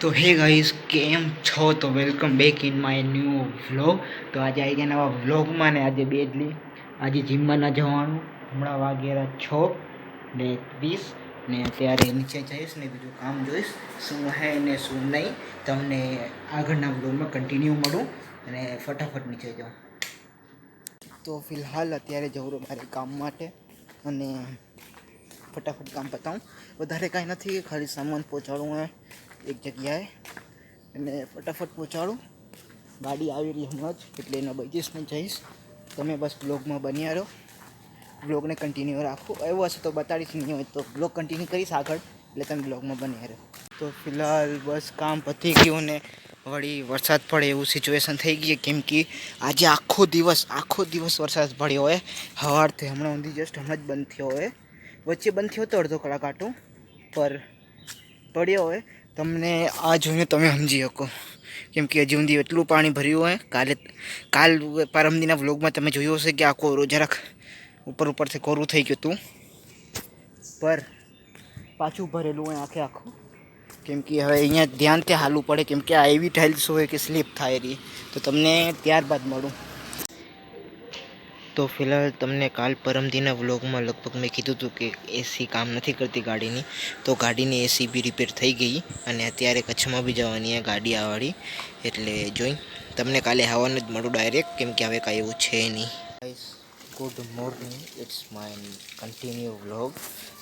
તો હે ગાઈસ, કેમ છો? તો welcome back in my new vlog. તો આજે આવી ગયા નવા વ્લોગમાં ને આજે બેદલી આજે જીમમાં ના જવાનું. હમણાં વાગ્યા 6:20 ને અત્યારે નીચે જઈશ ને બીજું કામ જોઈશ શું હે ને શું નહીં. તમને આગળના વ્લોગમાં કન્ટિન્યુ મળું અને ફટાફટ નીચે જાઉં. તો ફિલહાલ અત્યારે જવું રહું મારે કામ માટે અને ફટાફટ કામ પતાવું. વધારે કાંઈ નથી, ખાલી સામાન પહોંચાડવું હોય એક જગ્યાએ અને ફટાફટ પહોંચાડું. ગાડી આવી રહી હમણાં જ, એટલે એના બજીશ ને જઈશ. તમે બસ બ્લોગમાં બન્યા રહો, બ્લોગને કન્ટિન્યુ રાખો. એવું હશે તો બતાડીશ, નહીં હોય તો બ્લોગ કન્ટિન્યુ કરીશ આગળ, એટલે તમે બ્લોગમાં બન્યા રહો. તો ફિલહાલ બસ કામ પતી ગયું ને વળી વરસાદ પડે એવું સિચ્યુએશન થઈ ગઈ, કેમ કે આજે આખો દિવસ વરસાદ પડ્યો હોય. સવારથી હમણાં ઊંધી જસ્ટ હમણાં જ બંધ થયો હોય. વચ્ચે બંધ થયો હતો અડધો કલાક આટું, પર પડ્યો હોય. તમને આ જોઈને તમે સમજી શકો, કેમ કે હજી ઊંધી એટલું પાણી ભર્યું હોય. કાલ પરમદીના વ્લોગમાં તમે જોયું હશે કે આ કોરું જરાક ઉપરથી કોરું થઈ ગયું હતું, પર પાછું ભરેલું હોય આખું. કેમ કે હવે અહીંયા ધ્યાનથી હાલવું પડે, કેમ કે આ એવી ટાઇલ્સ હોય કે સ્લીપ થાય રહી. તો તમને ત્યારબાદ મળું. તો ફિલહાલ તમને કાલ પરમદીના વ્લોગમાં લગભગ મેં કીધું હતું કે એસી કામ નથી કરતી ગાડીની, તો ગાડીની એસી બી રિપેર થઈ ગઈ અને અત્યારે કચ્છમાં બી જવાની છે ગાડી આવડી. એટલે જોઈ તમને કાલે આવવાનું જ મળું ડાયરેક્ટ, કેમ કે હવે કાંઈ એવું છે નહીં. Good morning, it's my continue vlog.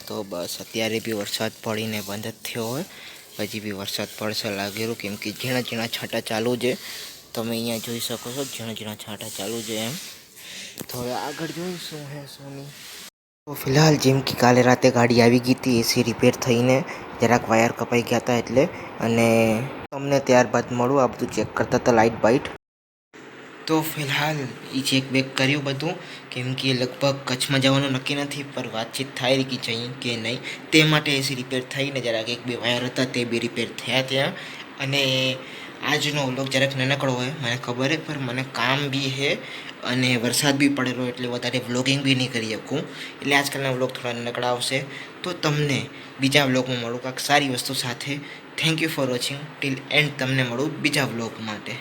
તો બસ અત્યારે બી વરસાદ પડીને બંધ જ થયો હોય, હજી બી વરસાદ પડશે લાગેલું, કેમ કે ઝીણા ઝીણા છાંટા ચાલુ છે. તમે અહીંયા જોઈ શકો છો, ઝીણા ઝીણા છાંટા ચાલુ છે એમ. તો હવે આગળ જોઈ શું હે શું નહીં. તો ફિલહાલ જેમ કે કાલે રાતે ગાડી આવી ગઈ હતી એસી રિપેર થઈને, જરાક વાયર કપાઈ ગયા હતા એટલે. અને તમને ત્યારબાદ મળું, આ બધું ચેક કરતા હતા લાઇટ બાઇટ. તો ફિલહાલ એ ચેક બેક કર્યું બધું, કેમ કે લગભગ કચ્છમાં જવાનું નક્કી નથી, પર વાતચીત થાય કે જઈએ કે નહીં. તે માટે એસી રિપેર થઈને જરાક એક બે વાયર હતા તે બી રિપેર થયા ત્યાં. અને આજનો વ્લોગ જરાક નાનકડો હોય મને ખબર છે, પર મને કામ બી છે અને વરસાદ બી પડેલો, એટલે વધારે વ્લોગિંગ બી નહીં કરી શકું. એટલે આજકાલના વ્લોગ થોડા નાનકડા આવશે. તો તમને બીજા વ્લોગમાં મળું કાંઈક સારી વસ્તુ સાથે. Thank you for watching till and. તમને મળું બીજા વ્લોગ માટે.